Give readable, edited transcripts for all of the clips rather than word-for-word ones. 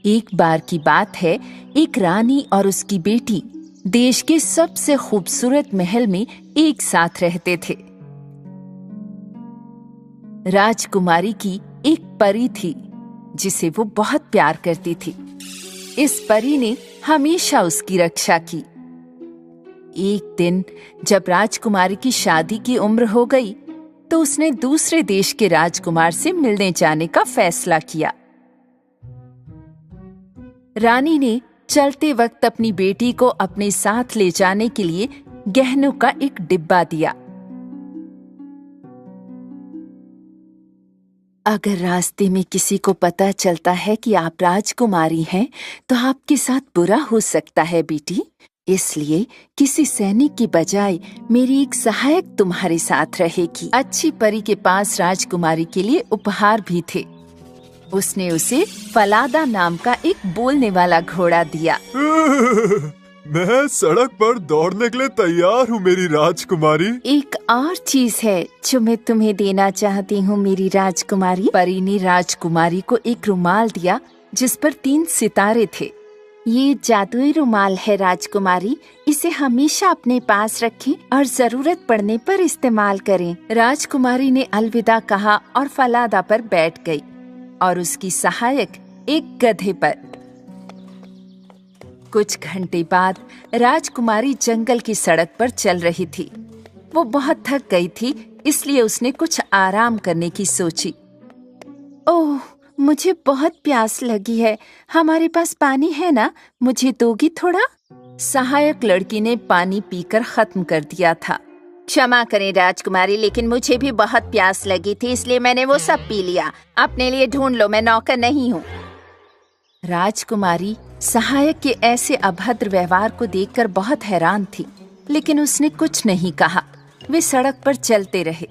एक बार की बात है, एक रानी और उसकी बेटी देश के सबसे खूबसूरत महल में एक साथ रहते थे। राजकुमारी की एक परी थी जिसे वो बहुत प्यार करती थी। इस परी ने हमेशा उसकी रक्षा की। एक दिन जब राजकुमारी की शादी की उम्र हो गई तो उसने दूसरे देश के राजकुमार से मिलने जाने का फैसला किया। रानी ने चलते वक्त अपनी बेटी को अपने साथ ले जाने के लिए गहनों का एक डिब्बा दिया। अगर रास्ते में किसी को पता चलता है कि आप राजकुमारी हैं, तो आपके साथ बुरा हो सकता है बेटी। इसलिए किसी सैनिक की बजाय मेरी एक सहायक तुम्हारे साथ रहेगी। अच्छी परी के पास राजकुमारी के लिए उपहार भी थे। उसने उसे फलादा नाम का एक बोलने वाला घोड़ा दिया। मैं सड़क पर दौड़ने के लिए तैयार हूँ मेरी राजकुमारी। एक और चीज है जो मैं तुम्हें देना चाहती हूँ मेरी राजकुमारी। परी ने राजकुमारी को एक रुमाल दिया जिस पर 3 सितारे थे। ये जादुई रुमाल है राजकुमारी, इसे हमेशा अपने पास रखें और जरूरत पड़ने पर इस्तेमाल करें। राजकुमारी ने अलविदा कहा और फलादा पर बैठ गई और उसकी सहायक एक गधे पर। कुछ घंटे बाद राजकुमारी जंगल की सड़क पर चल रही थी। वो बहुत थक गई थी, इसलिए उसने कुछ आराम करने की सोची। ओह, मुझे बहुत प्यास लगी है। हमारे पास पानी है ना? मुझे दोगी थोड़ा? सहायक लड़की ने पानी पीकर खत्म कर दिया था। क्षमा करें राजकुमारी, लेकिन मुझे भी बहुत प्यास लगी थी, इसलिए मैंने वो सब पी लिया। अपने लिए ढूंढ लो, मैं नौकर नहीं हूँ। राजकुमारी सहायक के ऐसे अभद्र व्यवहार को देखकर बहुत हैरान थी, लेकिन उसने कुछ नहीं कहा। वे सड़क पर चलते रहे।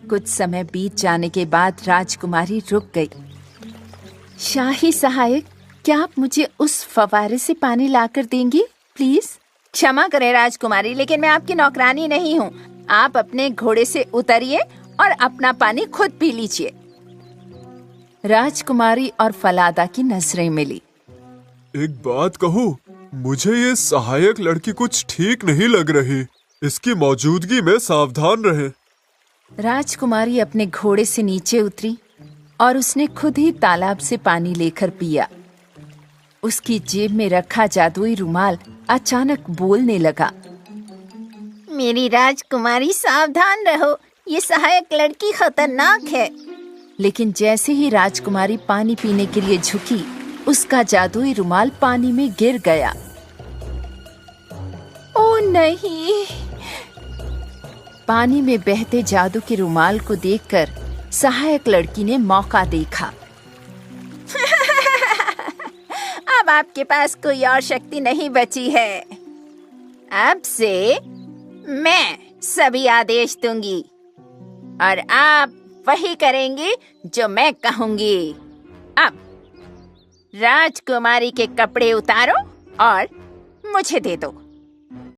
कुछ समय बीत जाने के बाद राजकुमारी रुक गई। शाही सहायक, क्या आप मुझे उस फव्वारे से पानी लाकर देंगी प्लीज? क्षमा करें राजकुमारी, लेकिन मैं आपकी नौकरानी नहीं हूँ। आप अपने घोड़े से उतरिए और अपना पानी खुद पी लीजिए। राजकुमारी और फलादा की नजरें मिली। एक बात कहूँ, मुझे ये सहायक लड़की कुछ ठीक नहीं लग रही। इसकी मौजूदगी में सावधान रहे। राजकुमारी अपने घोड़े से नीचे उतरी और उसने खुद ही तालाब से पानी लेकर पिया। उसकी जेब में रखा जादुई रुमाल अचानक बोलने लगा। मेरी राजकुमारी, सावधान रहो, ये सहायक लड़की खतरनाक है। लेकिन जैसे ही राजकुमारी पानी पीने के लिए झुकी, उसका जादुई रुमाल पानी में गिर गया। ओह नहीं! पानी में बहते जादू के रुमाल को देखकर सहायक लड़की ने मौका देखा। अब आपके पास कोई और शक्ति नहीं बची है। अब से मैं सभी आदेश दूंगी और आप वही करेंगी जो मैं कहूंगी। अब राजकुमारी के कपड़े उतारो और मुझे दे दो।